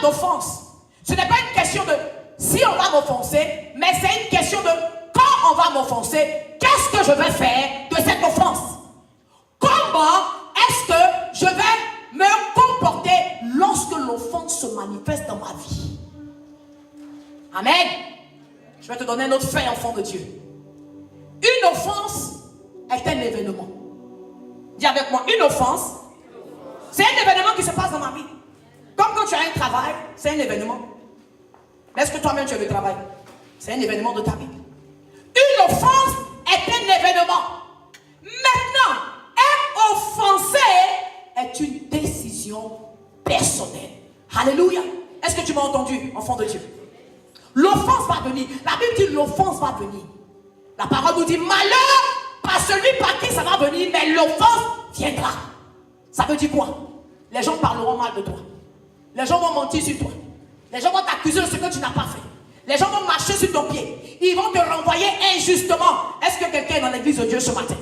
parle d'offense, ce n'est pas une question de si on va m'offenser, mais c'est une question de quand on va m'offenser, qu'est-ce que je vais faire de cette offense? Comment est-ce que je vais me comporter lorsque l'offense se manifeste dans ma vie? Amen. Je vais te donner un autre fait, enfant de Dieu. Une offense est un événement. Dis avec moi, une offense, c'est un événement qui se passe dans ma vie. Comme quand tu as un travail, c'est un événement. Est-ce que toi-même tu as le travail? C'est un événement de ta vie. Une offense est un événement. Maintenant, être offensé est une décision personnelle. Alléluia. Est-ce que tu m'as entendu, enfant de Dieu? L'offense va venir. La Bible dit l'offense va venir. La parole nous dit malheur par celui par qui ça va venir, mais l'offense viendra. Ça veut dire quoi? Les gens parleront mal de toi. Les gens vont mentir sur toi. Les gens vont t'accuser de ce que tu n'as pas fait. Les gens vont marcher sur ton pied. Ils vont te renvoyer injustement. Est-ce que quelqu'un est dans l'église de Dieu ce matin?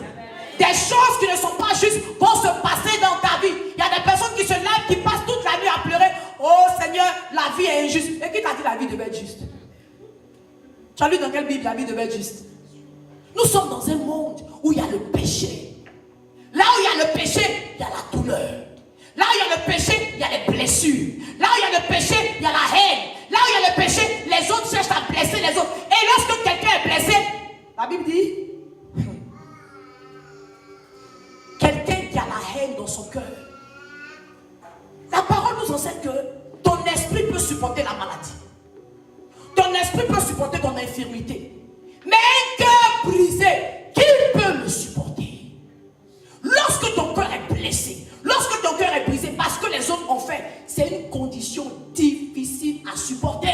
Des choses qui ne sont pas justes vont se passer dans ta vie. Il y a des personnes qui se lèvent, qui passent toute la nuit à pleurer. Oh Seigneur, la vie est injuste. Et qui t'a dit la vie devait être juste? Tu as lu dans quelle Bible la vie devait être juste? Nous sommes dans un monde où il y a le péché. Là où il y a le péché, il y a la douleur. Là où il y a le péché, il y a les blessures. Là où il y a le péché, il y a la haine. Là où il y a le péché, les autres cherchent à blesser les autres. Et lorsque quelqu'un est blessé, la Bible dit, quelqu'un qui a la haine dans son cœur. La parole nous enseigne que ton esprit peut supporter la maladie. Ton esprit peut supporter ton infirmité. Mais un cœur brisé, qui peut le supporter? Lorsque ton cœur est blessé, lorsque ton cœur est brisé parce que les autres ont fait, c'est une condition difficile à supporter.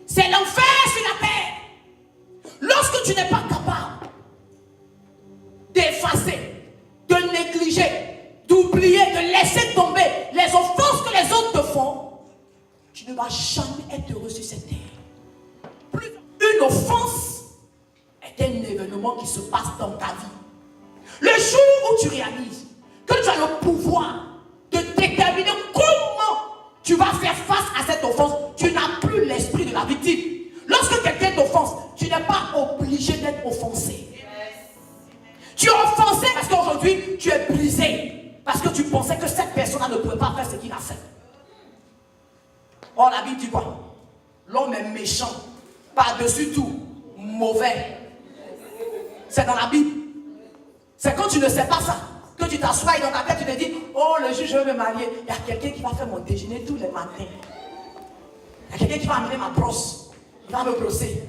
C'est l'enfer sur la terre. Lorsque tu n'es pas capable d'effacer, de négliger, d'oublier, de laisser tomber les offenses que les autres te font, tu ne vas jamais être heureux sur cette terre. Une offense est un événement qui se passe dans ta vie. Le jour où tu réalises que tu as le pouvoir de déterminer comment tu vas faire face à cette offense, tu n'as plus l'esprit de la victime. Lorsque quelqu'un t'offense, tu n'es pas obligé d'être offensé. Tu es offensé parce qu'aujourd'hui tu es brisé, parce que tu pensais que cette personne-là ne pouvait pas faire ce qu'il a fait. Or la Bible dit quoi? L'homme est méchant, par-dessus tout, mauvais. C'est dans la Bible. C'est quand tu ne sais pas ça, que tu t'assois et dans ta tête tu te dis, oh le jour je veux me marier, il y a quelqu'un qui va faire mon déjeuner tous les matins. Il y a quelqu'un qui va amener ma brosse, il va me brosser.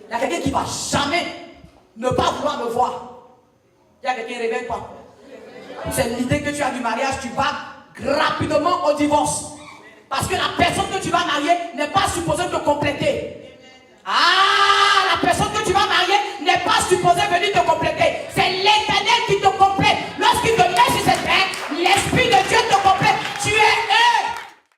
Il y a quelqu'un qui va jamais ne pas vouloir me voir. Il y a quelqu'un qui réveille quoi? C'est l'idée que tu as du mariage, tu vas rapidement au divorce. Parce que la personne que tu vas marier n'est pas supposée te compléter. Ah, la personne que tu vas marier n'est pas supposée